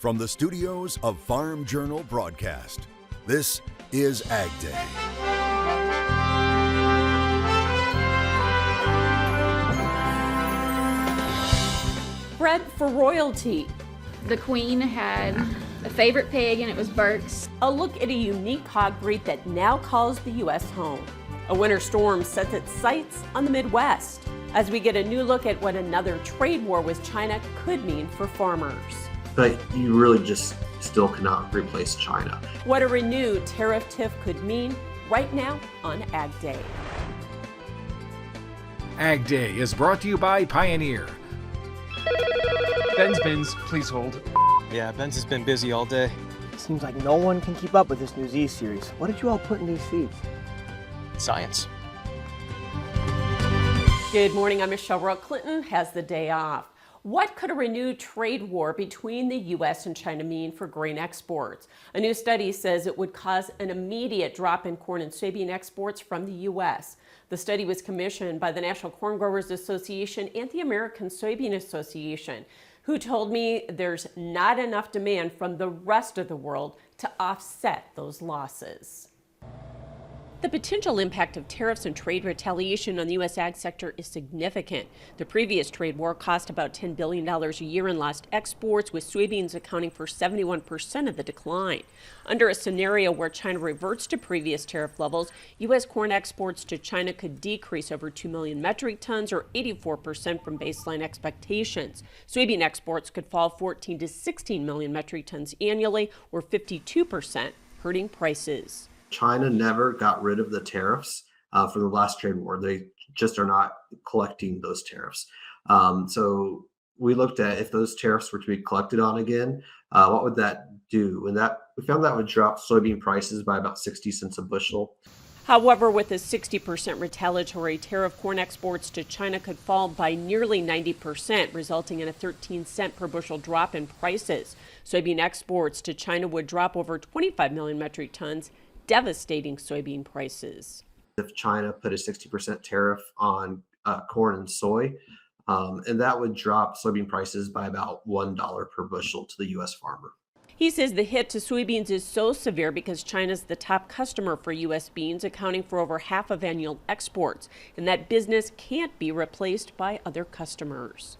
From the studios of Farm Journal Broadcast, this is AgDay. Bred for royalty. The Queen had a favorite pig, and it was Burke's. A look at a unique hog breed that now calls the U.S. home. A winter storm sets its sights on the Midwest, as we get a new look at what another trade war with China could mean for farmers. But you really just still cannot replace China. What a renewed tariff tiff could mean right now on AgDay. AgDay is brought to you by Pioneer. Ben's bins, please hold. Yeah, Ben's has been busy all day. Seems like no one can keep up with this new Z series. What did you all put in these feeds? Science. Good morning, I'm Michelle. Year Clinton has the day off. What could a renewed trade war between the U.S. and China mean for grain exports? A new study says it would cause an immediate drop in corn and soybean exports from the U.S. The study was commissioned by the National Corn Growers Association and the American Soybean Association, who told me there's not enough demand from the rest of the world to offset those losses. The potential impact of tariffs and trade retaliation on the U.S. ag sector is significant. The previous trade war cost about $10 billion a year in lost exports, with soybeans accounting for 71% of the decline. Under a scenario where China reverts to previous tariff levels, U.S. corn exports to China could decrease over 2 million metric tons, or 84% from baseline expectations. Soybean exports could fall 14 to 16 million metric tons annually, or 52%, hurting prices. China never got rid of the tariffs from the last trade war. They just are not collecting those tariffs. So we looked at if those tariffs were to be collected on again, what would that do? And that we found that would drop soybean prices by about 60 cents a bushel. However, with a 60% retaliatory tariff, corn exports to China could fall by nearly 90%, resulting in a 13-cent per bushel drop in prices. Soybean exports to China would drop over 25 million metric tons, devastating soybean prices. If China put a 60% tariff on corn and soy, and that would drop soybean prices by about $1 per bushel to the U.S. farmer. He says the hit to soybeans is so severe because China's the top customer for U.S. beans, accounting for over half of annual exports, and that business can't be replaced by other customers.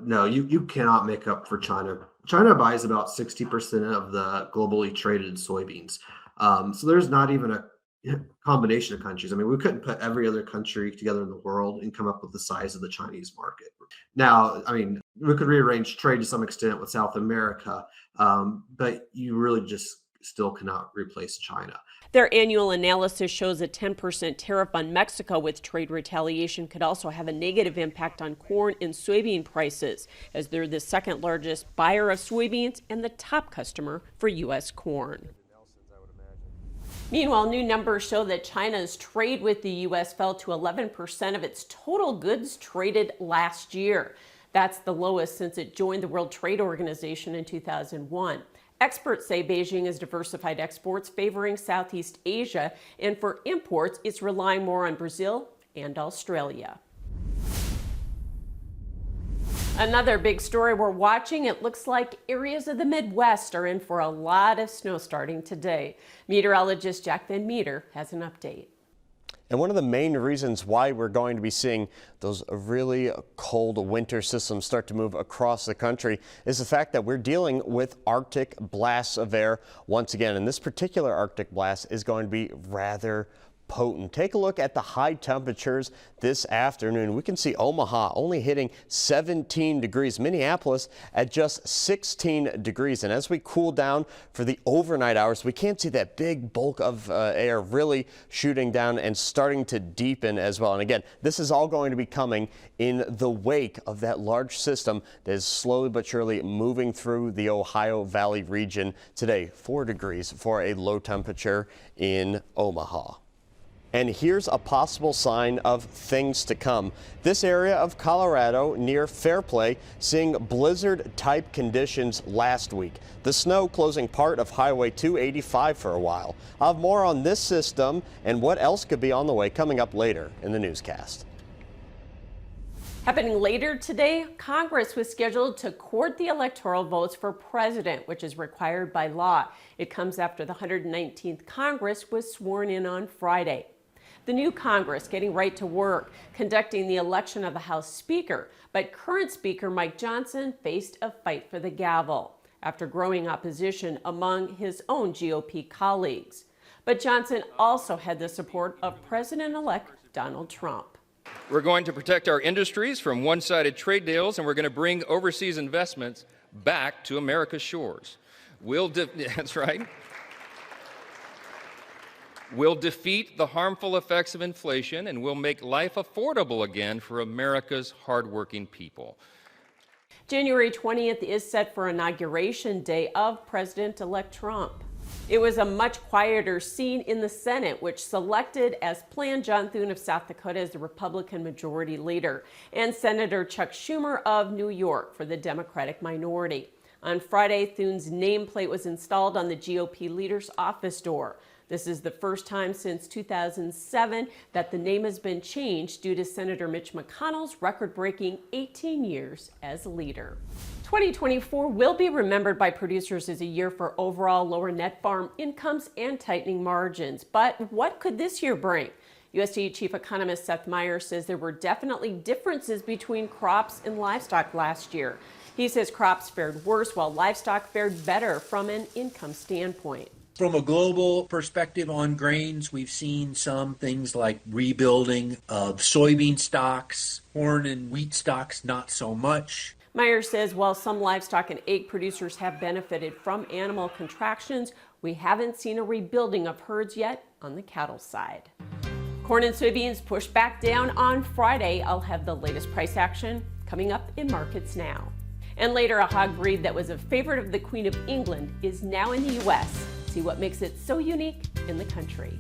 No, you cannot make up for China. China buys about 60% of the globally traded soybeans. So there's not even a combination of countries. I mean, we couldn't put every other country together in the world and come up with the size of the Chinese market. Now, I mean, we could rearrange trade to some extent with South America, but you really just still cannot replace China. Their annual analysis shows a 10% tariff on Mexico with trade retaliation could also have a negative impact on corn and soybean prices, as they're the second largest buyer of soybeans and the top customer for U.S. corn. Meanwhile, new numbers show that China's trade with the U.S. fell to 11% of its total goods traded last year. That's the lowest since it joined the World Trade Organization in 2001. Experts say Beijing has diversified exports, favoring Southeast Asia, and for imports, it's relying more on Brazil and Australia. Another big story we're watching, it looks like areas of the Midwest are in for a lot of snow starting today. Meteorologist Jack Van Meter has an update. And one of the main reasons why we're going to be seeing those really cold winter systems start to move across the country is the fact that we're dealing with Arctic blasts of air once again. And this particular Arctic blast is going to be rather potent. Take a look at the high temperatures this afternoon. We can see Omaha only hitting 17 degrees, Minneapolis at just 16 degrees. And as we cool down for the overnight hours, we can't see that big bulk of air really shooting down and starting to deepen as well. And again, this is all going to be coming in the wake of that large system that is slowly but surely moving through the Ohio Valley region today. 4 degrees for a low temperature in Omaha. And here's a possible sign of things to come. This area of Colorado near Fairplay seeing blizzard-type conditions last week. The snow closing part of Highway 285 for a while. I'll have more on this system and what else could be on the way coming up later in the newscast. Happening later today, Congress was scheduled to court the electoral votes for president, which is required by law. It comes after the 119th Congress was sworn in on Friday. The new Congress getting right to work, conducting the election of the House Speaker, but current Speaker Mike Johnson faced a fight for the gavel after growing opposition among his own GOP colleagues. But Johnson also had the support of President-elect Donald Trump. We're going to protect our industries from one-sided trade deals, and we're going to bring overseas investments back to America's shores. That's right. We'll defeat the harmful effects of inflation, and we'll make life affordable again for America's hardworking people. January 20th is set for Inauguration Day of President-elect Trump. It was a much quieter scene in the Senate, which selected as planned John Thune of South Dakota as the Republican Majority Leader and Senator Chuck Schumer of New York for the Democratic minority. On Friday, Thune's nameplate was installed on the GOP leader's office door. This is the first time since 2007 that the name has been changed due to Senator Mitch McConnell's record-breaking 18 years as leader. 2024 will be remembered by producers as a year for overall lower net farm incomes and tightening margins. But what could this year bring? USDA Chief Economist Seth Myers says there were definitely differences between crops and livestock last year. He says crops fared worse while livestock fared better from an income standpoint. From a global perspective on grains, we've seen some things like rebuilding of soybean stocks, corn and wheat stocks, not so much. Myers says while some livestock and egg producers have benefited from animal contractions, we haven't seen a rebuilding of herds yet on the cattle side. Corn and soybeans pushed back down on Friday. I'll have the latest price action coming up in markets now. And later, a hog breed that was a favorite of the Queen of England is now in the U.S. See what makes it so unique in the country.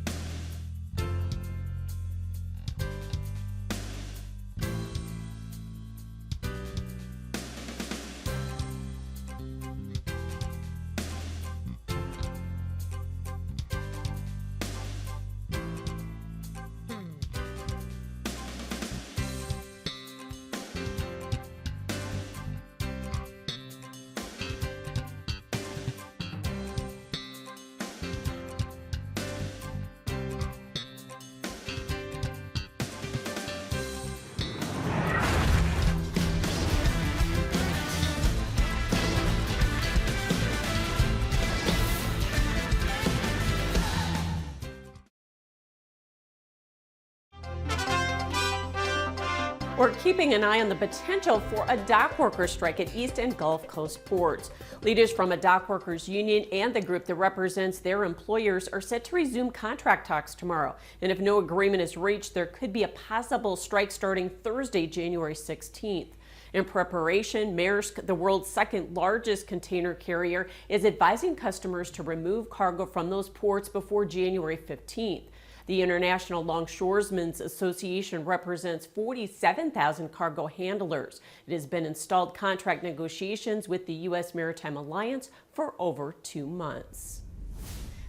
We're keeping an eye on the potential for a dock worker strike at East and Gulf Coast ports. Leaders from a dock workers union and the group that represents their employers are set to resume contract talks tomorrow. And if no agreement is reached, there could be a possible strike starting Thursday, January 16th. In preparation, Maersk, the world's second largest container carrier, is advising customers to remove cargo from those ports before January 15th. The International Longshoremen's Association represents 47,000 cargo handlers. It has been installed contract negotiations with the U.S. Maritime Alliance for over 2 months.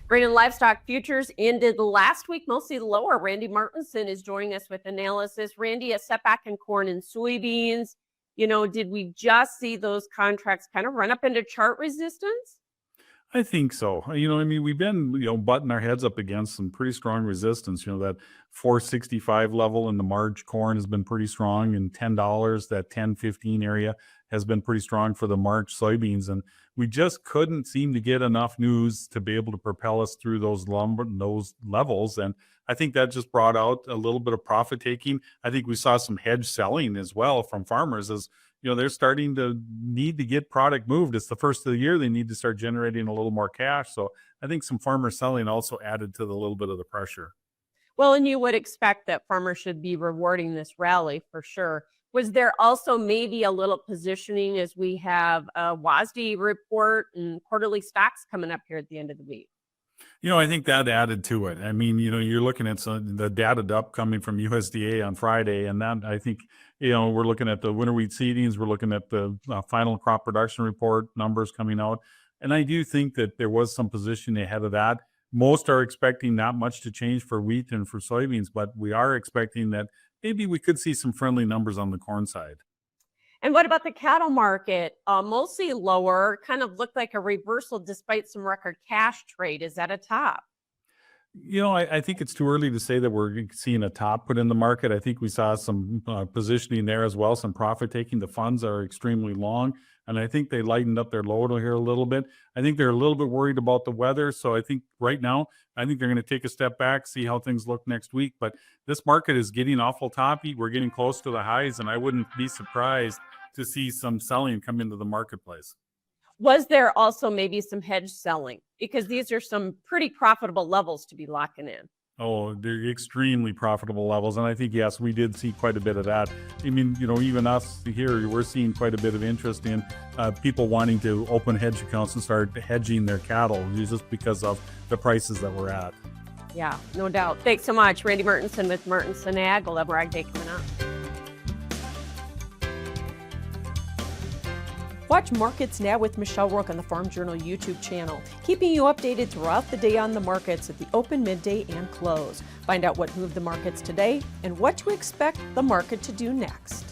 Grain and livestock futures ended last week mostly lower. Randy Martinson is joining us with analysis. Randy, a setback in corn and soybeans. Did we just see those contracts kind of run up into chart resistance? I think so. We've been, butting our heads up against some pretty strong resistance. That 465 level in the March corn has been pretty strong, and $10, that 10.15 area has been pretty strong for the March soybeans. And we just couldn't seem to get enough news to be able to propel us through those levels. And I think that just brought out a little bit of profit taking. I think we saw some hedge selling as well from farmers as they're starting to need to get product moved. It's the first of the year. They need to start generating a little more cash. So I think some farmer selling also added to the little bit of the pressure. Well, and you would expect that farmers should be rewarding this rally for sure. Was there also maybe a little positioning as we have a WASDE report and quarterly stocks coming up here at the end of the week? I think that added to it. You're looking at the data dump coming from USDA on Friday, and that I think, we're looking at the winter wheat seedings, we're looking at the final crop production report numbers coming out, and I do think that there was some positioning ahead of that. Most are expecting not much to change for wheat and for soybeans, but we are expecting that maybe we could see some friendly numbers on the corn side. And what about the cattle market? Mostly lower, kind of looked like a reversal despite some record cash trade. Is that a top? I think it's too early to say that we're seeing a top put in the market. I think we saw some positioning there as well, some profit taking. The funds are extremely long, and I think they lightened up their load here a little bit. I think they're a little bit worried about the weather. So I think right now, I think they're going to take a step back, see how things look next week. But this market is getting awful toppy. We're getting close to the highs, and I wouldn't be surprised to see some selling come into the marketplace. Was there also maybe some hedge selling? Because these are some pretty profitable levels to be locking in. Oh, they're extremely profitable levels. And I think, yes, we did see quite a bit of that. I mean, even us here, we're seeing quite a bit of interest in people wanting to open hedge accounts and start hedging their cattle just because of the prices that we're at. Yeah, no doubt. Thanks so much, Randy Mertensen with Mertensen Ag. We'll have more AgDay coming up. Watch Markets Now with Michelle Rook on the Farm Journal YouTube channel, keeping you updated throughout the day on the markets at the open, midday, and close. Find out what moved the markets today and what to expect the market to do next.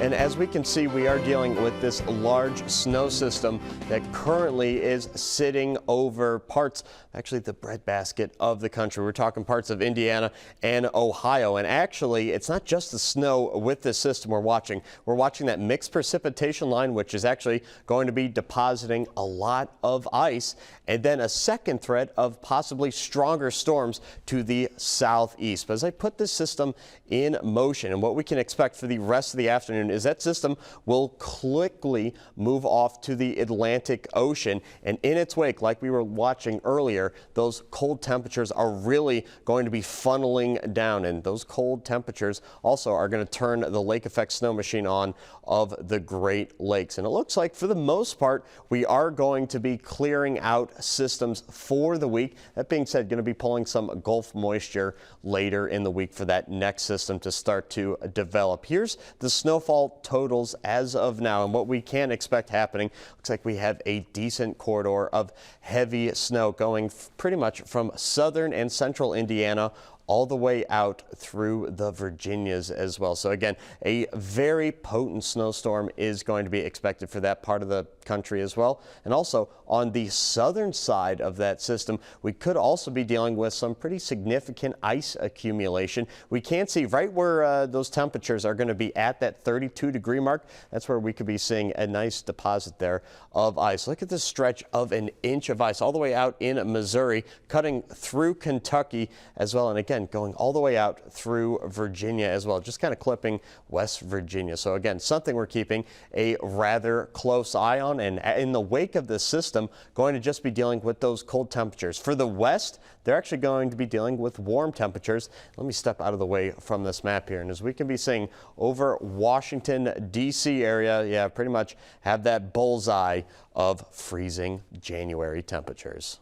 And as we can see, we are dealing with this large snow system that currently is sitting over parts, actually the breadbasket of the country. We're talking parts of Indiana and Ohio. And actually, it's not just the snow with this system we're watching. We're watching that mixed precipitation line, which is actually going to be depositing a lot of ice. And then a second threat of possibly stronger storms to the southeast. But as I put this system in motion, and what we can expect for the rest of the afternoon is that system will quickly move off to the Atlantic Ocean, and in its wake, like we were watching earlier, those cold temperatures are really going to be funneling down, and those cold temperatures also are going to turn the lake effect snow machine on of the Great Lakes. And it looks like for the most part we are going to be clearing out systems for the week. That being said, going to be pulling some Gulf moisture later in the week for that next system to start to develop. Here's the snowfall totals as of now and what we can expect happening. Looks like we have a decent corridor of heavy snow going pretty much from southern and central Indiana all the way out through the Virginias as well. So again, a very potent snowstorm is going to be expected for that part of the country as well. And also on the southern side of that system, we could also be dealing with some pretty significant ice accumulation. We can see right where those temperatures are going to be at that 32-degree mark. That's where we could be seeing a nice deposit there of ice. Look at this stretch of an inch of ice all the way out in Missouri, cutting through Kentucky as well. And again, going all the way out through Virginia as well, just kind of clipping West Virginia. So again, something we're keeping a rather close eye on. And in the wake of this system, going to just be dealing with those cold temperatures. For the west, they're actually going to be dealing with warm temperatures. Let me step out of the way from this map here. And as we can be seeing over Washington, D.C. area, yeah, pretty much have that bullseye of freezing January temperatures.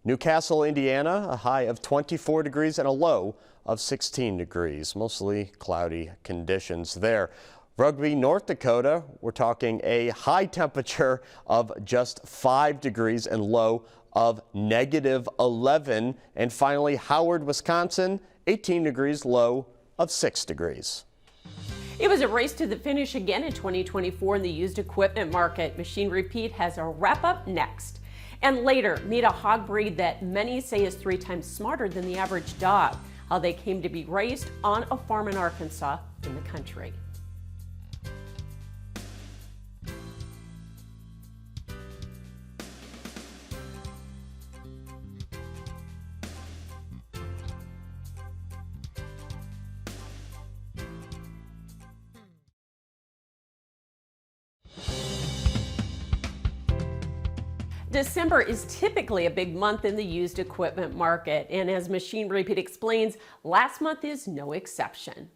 Newcastle, Indiana, a high of 24 degrees and a low of 16 degrees. Mostly cloudy conditions there. Rugby, North Dakota, we're talking a high temperature of just 5 degrees and low of -11. And finally, Howard, Wisconsin, 18 degrees, low of 6 degrees. It was a race to the finish again in 2024 in the used equipment market. Machine Repeat has a wrap-up next. And later, meet a hog breed that many say is 3 times smarter than the average dog. How they came to be raised on a farm in Arkansas in the country. December is typically a big month in the used equipment market, and as Machine Repeat explains, last month is no exception.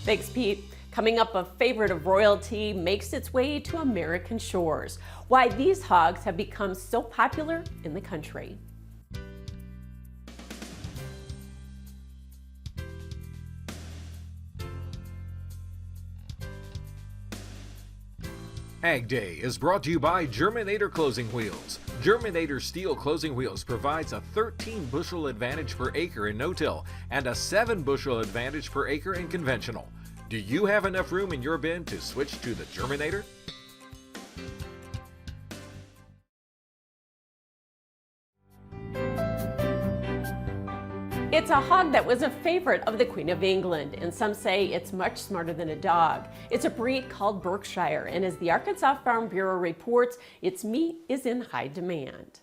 Thanks, Pete. Coming up, a favorite of royalty makes its way to American shores. Why these hogs have become so popular in the country. AgDay is brought to you by Germinator Closing Wheels. Germinator steel closing wheels provides a 13 bushel advantage per acre in no-till and a 7 bushel advantage per acre in conventional. Do you have enough room in your bin to switch to the Germinator? It's a hog that was a favorite of the Queen of England, and some say it's much smarter than a dog. It's a breed called Berkshire, and as the Arkansas Farm Bureau reports, its meat is in high demand.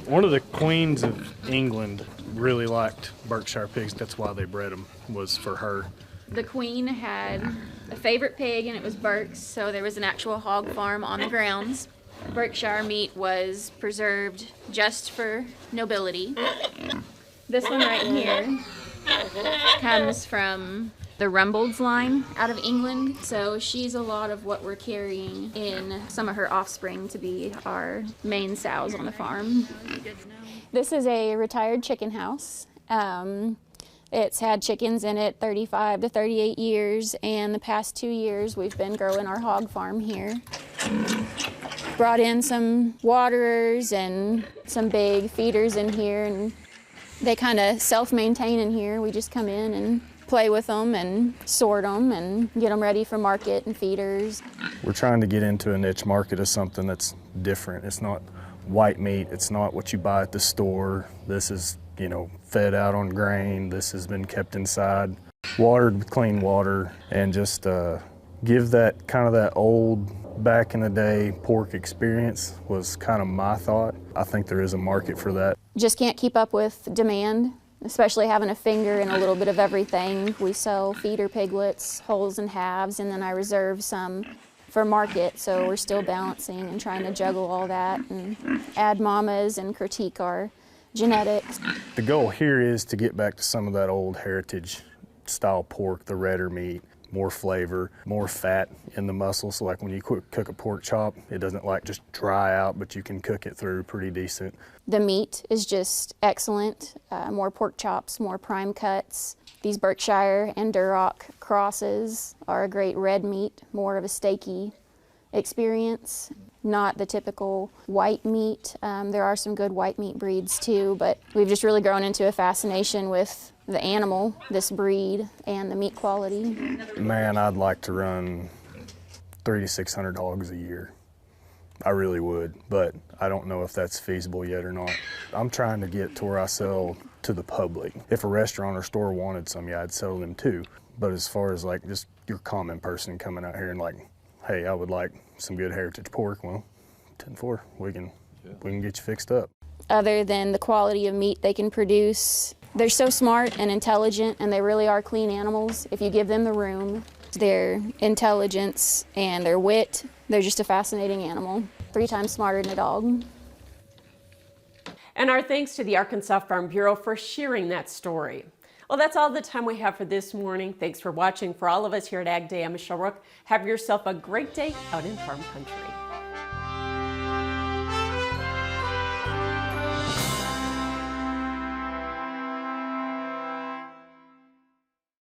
One of the queens of England really liked Berkshire pigs. That's why they bred them, was for her. The queen had a favorite pig, and it was Berks, so there was an actual hog farm on the grounds. Berkshire meat was preserved just for nobility. This one right here comes from the Rumbolds line out of England, so she's a lot of what we're carrying in some of her offspring to be our main sows on the farm. This is a retired chicken house. It's had chickens in it 35 to 38 years, and the past 2 years we've been growing our hog farm here. Brought in some waterers and some big feeders in here, and they kind of self-maintain in here. We just come in and play with them and sort them and get them ready for market and feeders. We're trying to get into a niche market of something that's different. It's not white meat. It's not what you buy at the store. This is, fed out on grain. This has been kept inside, watered with clean water, and just give that kind of that old back in the day pork experience was kind of my thought. I think there is a market for that. Just can't keep up with demand, especially having a finger in a little bit of everything. We sell feeder piglets, wholes and halves, and then I reserve some for market, so we're still balancing and trying to juggle all that and add mamas and critique our genetics. The goal here is to get back to some of that old heritage style pork, the redder meat. More flavor, more fat in the muscle. So like when you cook a pork chop, it doesn't just dry out, but you can cook it through pretty decent. The meat is just excellent. More pork chops, more prime cuts. These Berkshire and Duroc crosses are a great red meat, more of a steaky experience, not the typical white meat. There are some good white meat breeds too, but we've just really grown into a fascination with the animal, this breed, and the meat quality. Man, I'd like to run 300 to 600 dogs a year. I really would, but I don't know if that's feasible yet or not. I'm trying to get to where I sell to the public. If a restaurant or store wanted some, yeah, I'd sell them too. But as far as just your common person coming out here and hey, I would like some good heritage pork, well, 10-4, we can get you fixed up. Other than the quality of meat they can produce, they're so smart and intelligent, and they really are clean animals if you give them the room. Their intelligence and their wit, they're just a fascinating animal. 3 times smarter than a dog. And our thanks to the Arkansas Farm Bureau for sharing that story. Well, that's all the time we have for this morning. Thanks for watching. For all of us here at AgDay, I'm Michelle Rook. Have yourself a great day out in farm country.